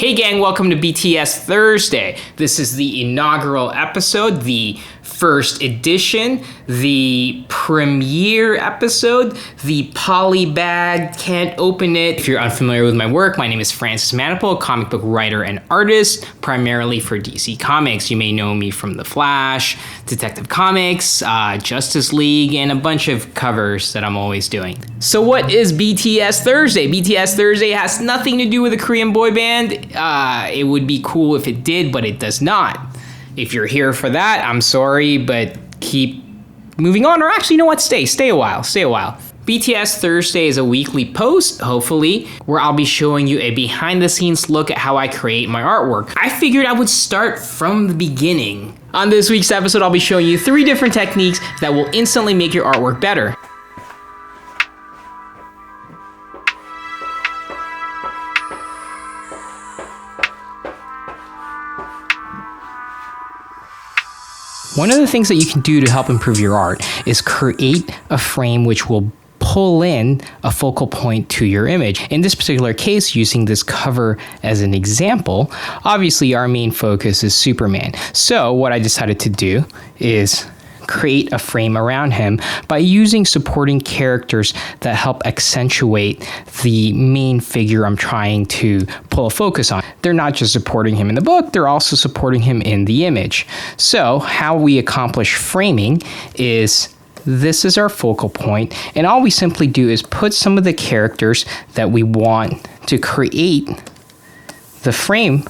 Hey gang, welcome to BTS Thursday. This is the inaugural episode, the first edition, the premiere episode, the polybag, can't open it. If you're unfamiliar with my work, my name is Francis Maniple, a comic book writer and artist, primarily for DC Comics. You may know me from The Flash, Detective Comics, Justice League, and a bunch of covers that I'm always doing. So what is BTS Thursday? BTS Thursday has nothing to do with a Korean boy band. It would be cool if it did, but it does not. If you're here for that, I'm sorry, but keep moving on. Or actually, you know what? Stay a while. BTS Thursday is a weekly post, hopefully, where I'll be showing you a behind-the-scenes look at how I create my artwork. I figured I would start from the beginning. On this week's episode, I'll be showing you 3 different techniques that will instantly make your artwork better. One of the things that you can do to help improve your art is create a frame which will pull in a focal point to your image. In this particular case, using this cover as an example, obviously our main focus is Superman. So what I decided to do is create a frame around him by using supporting characters that help accentuate the main figure I'm trying to pull a focus on. They're not just supporting him in the book, they're also supporting him in the image. So how we accomplish framing is this is our focal point, and all we simply do is put some of the characters that we want to create the frame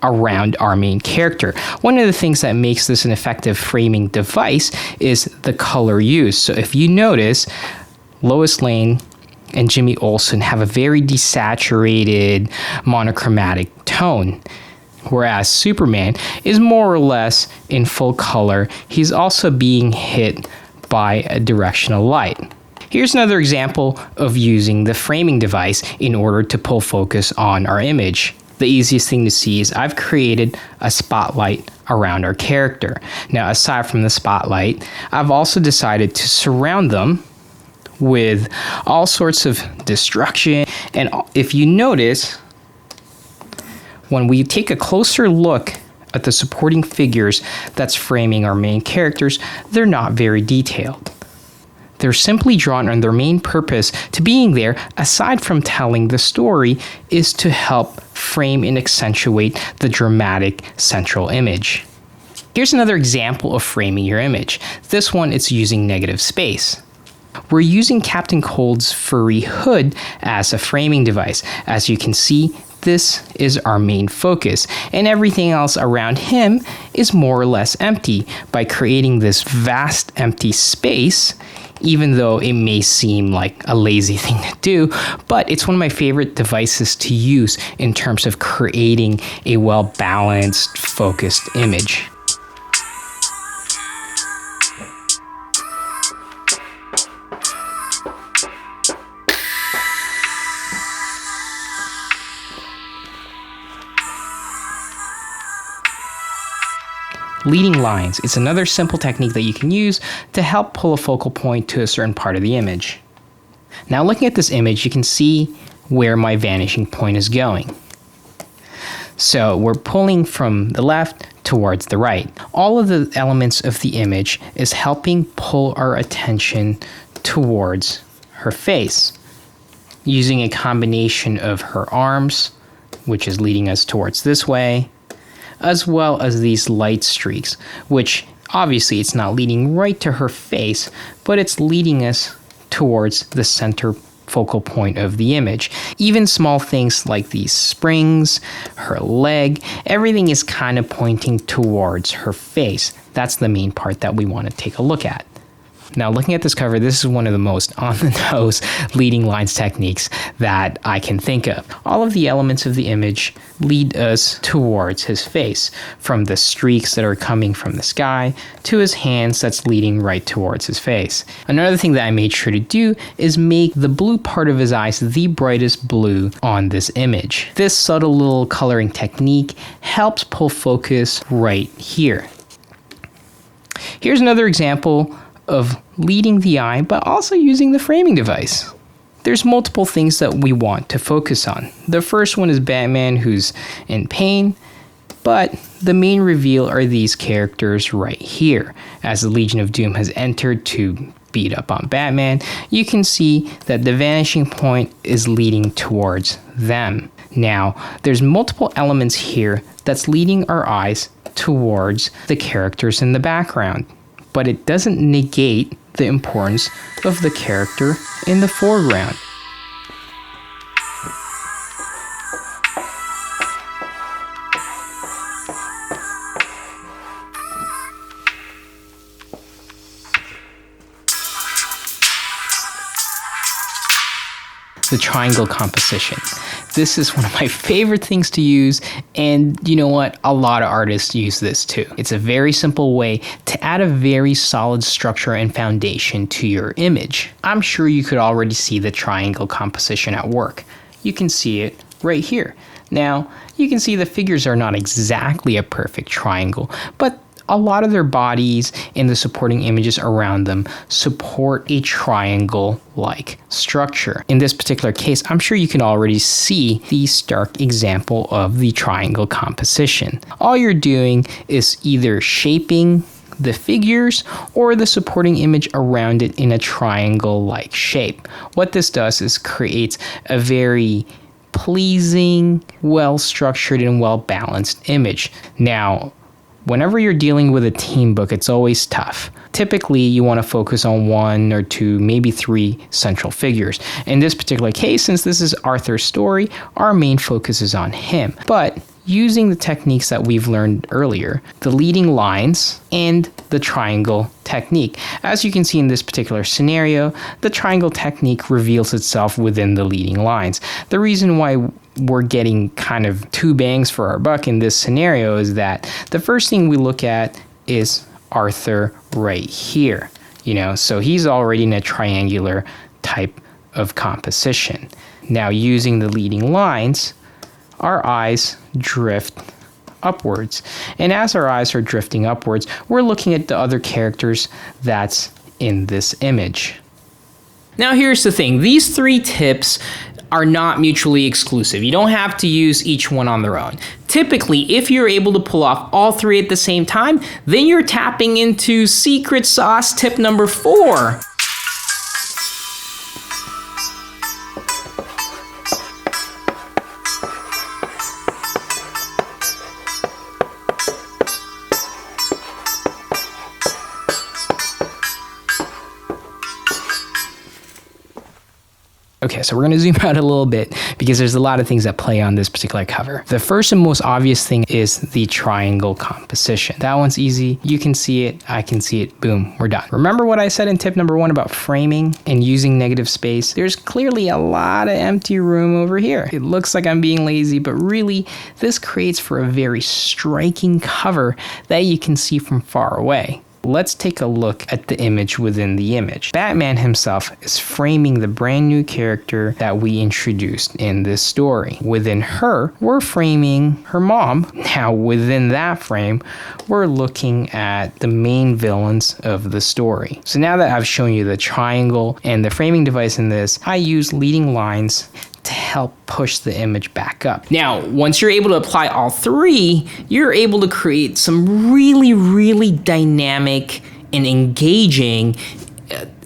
around our main character. One of the things that makes this an effective framing device is the color use. So if you notice, Lois Lane and Jimmy Olsen have a very desaturated monochromatic tone, whereas Superman is more or less in full color. He's also being hit by a directional light. Here's another example of using the framing device in order to pull focus on our image. The easiest thing to see is I've created a spotlight around our character. Now, aside from the spotlight, I've also decided to surround them with all sorts of destruction. And if you notice, when we take a closer look at the supporting figures that's framing our main characters, they're not very detailed. They're simply drawn, and their main purpose to being there, aside from telling the story, is to help frame and accentuate the dramatic central image. Here's another example of framing your image. This one, it's using negative space. We're using Captain Cold's furry hood as a framing device. As you can see, this is our main focus, and everything else around him is more or less empty. By creating this vast empty space, even though it may seem like a lazy thing to do, but it's one of my favorite devices to use in terms of creating a well-balanced, focused image. Leading lines is another simple technique that you can use to help pull a focal point to a certain part of the image. Now, looking at this image, you can see where my vanishing point is going. So we're pulling from the left towards the right. All of the elements of the image is helping pull our attention towards her face, using a combination of her arms, which is leading us towards this way, as well as these light streaks, which obviously it's not leading right to her face, but it's leading us towards the center focal point of the image. Even small things like these springs, her leg, everything is kind of pointing towards her face. That's the main part that we want to take a look at. Now, looking at this cover, this is one of the most on-the-nose leading lines techniques that I can think of. All of the elements of the image lead us towards his face, from the streaks that are coming from the sky to his hands that's leading right towards his face. Another thing that I made sure to do is make the blue part of his eyes the brightest blue on this image. This subtle little coloring technique helps pull focus right here. Here's another example of leading the eye, but also using the framing device. there's multiple things that we want to focus on. The first one is Batman, who's in pain, but the main reveal are these characters right here. As the Legion of Doom has entered to beat up on Batman, you can see that the vanishing point is leading towards them. Now, there's multiple elements here that's leading our eyes towards the characters in the background, but it doesn't negate the importance of the character in the foreground. The triangle composition. This is one of my favorite things to use, and you know what? A lot of artists use this too. It's a very simple way to add a very solid structure and foundation to your image. I'm sure you could already see the triangle composition at work. You can see it right here. Now, you can see the figures are not exactly a perfect triangle, but a lot of their bodies and the supporting images around them support a triangle-like structure. In this particular case, I'm sure you can already see the stark example of the triangle composition. All you're doing is either shaping the figures or the supporting image around it in a triangle-like shape. What this does is creates a very pleasing, well-structured, and well-balanced image. Now, whenever you're dealing with a team book, it's always tough. Typically, you want to focus on 1 or 2, maybe 3 central figures. In this particular case, since this is Arthur's story, our main focus is on him. But using the techniques that we've learned earlier, the leading lines and the triangle technique. As you can see in this particular scenario, the triangle technique reveals itself within the leading lines. The reason why we're getting kind of 2 bangs for our buck in this scenario is that the first thing we look at is Arthur right here. So he's already in a triangular type of composition. Now, using the leading lines, our eyes drift upwards. And as our eyes are drifting upwards, we're looking at the other characters that's in this image. Now, here's the thing. These 3 tips are not mutually exclusive. You don't have to use each one on their own. Typically, if you're able to pull off all 3 at the same time, then you're tapping into secret sauce tip number 4. Okay, so we're going to zoom out a little bit because there's a lot of things that play on this particular cover. The first and most obvious thing is the triangle composition. That one's easy. You can see it. I can see it. Boom, we're done. Remember what I said in tip number 1 about framing and using negative space? There's clearly a lot of empty room over here. It looks like I'm being lazy, but really, this creates for a very striking cover that you can see from far away. Let's take a look at the image within the image. Batman himself is framing the brand new character that we introduced in this story. Within her, we're framing her mom. Now, within that frame, we're looking at the main villains of the story. So now that I've shown you the triangle and the framing device in this, I use leading lines to help push the image back up. Now, once you're able to apply all 3, you're able to create some really, really dynamic and engaging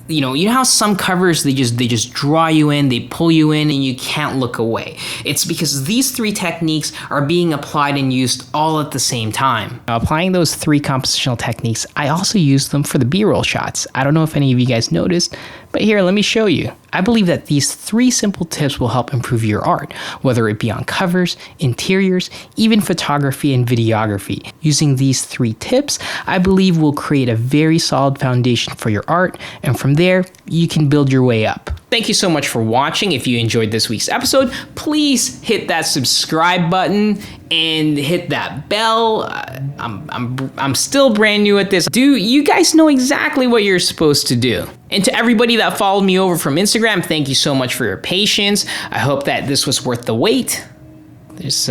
you know how some covers they just draw you in, they pull you in, and you can't look away. It's because these 3 techniques are being applied and used all at the same time. Now, applying those 3 compositional techniques, I also use them for the B-roll shots. I don't know if any of you guys noticed, but here, let me show you. I believe that these 3 simple tips will help improve your art, whether it be on covers, interiors, even photography and videography. Using these 3 tips, I believe will create a very solid foundation for your art, and from there, you can build your way up. Thank you so much for watching. If you enjoyed this week's episode, please hit that subscribe button and hit that bell. I'm still brand new at this. Do you guys know exactly what you're supposed to do? And to everybody that followed me over from Instagram, thank you so much for your patience. I hope that this was worth the wait. There's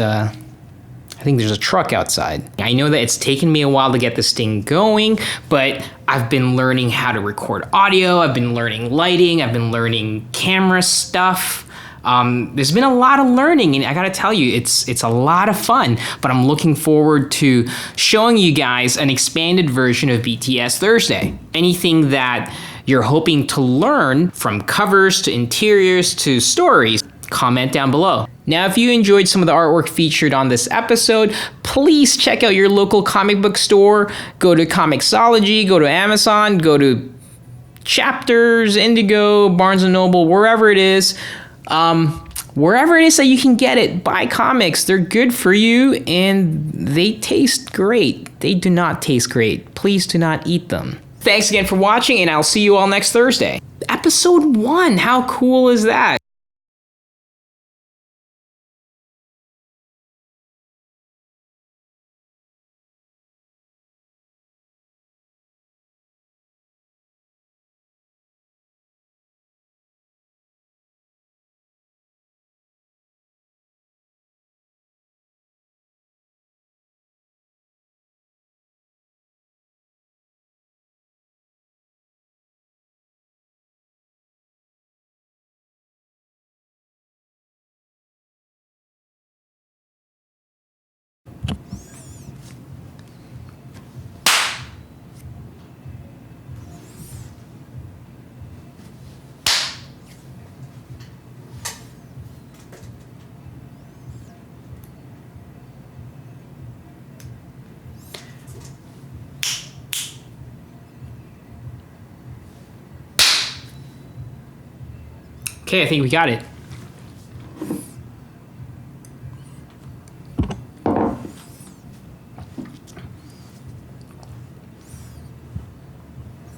I think there's a truck outside. I know that it's taken me a while to get this thing going, but I've been learning how to record audio. I've been learning lighting. I've been learning camera stuff. There's been a lot of learning, and I gotta tell you, it's a lot of fun, but I'm looking forward to showing you guys an expanded version of BTS Thursday. Anything that you're hoping to learn, from covers to interiors to stories, comment down below. Now, if you enjoyed some of the artwork featured on this episode, please check out your local comic book store. Go to Comixology, go to Amazon, go to Chapters, Indigo, Barnes & Noble, wherever it is. Wherever it is that you can get it, buy comics. They're good for you and they taste great. They do not taste great. Please do not eat them. Thanks again for watching, and I'll see you all next Thursday. Episode 1, how cool is that? Okay, I think we got it.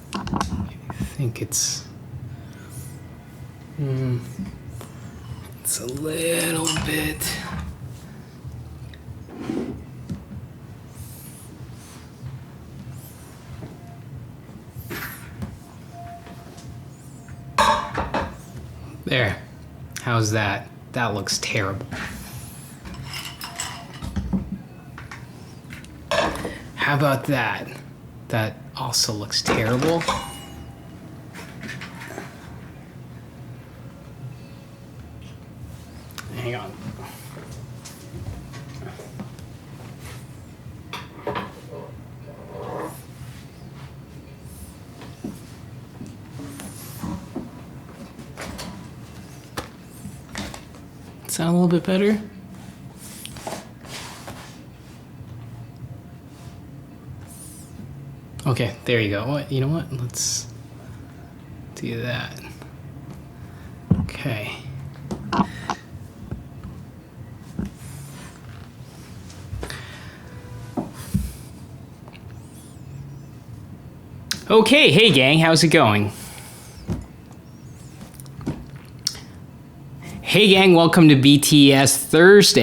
I think it's a little bit. There. How's that? That looks terrible. How about that? That also looks terrible. Hang on. Sound a little bit better? Okay, there you go. What? You know what? Let's do that. Okay. Okay, hey gang, how's it going? Hey gang, welcome to BTS Thursday.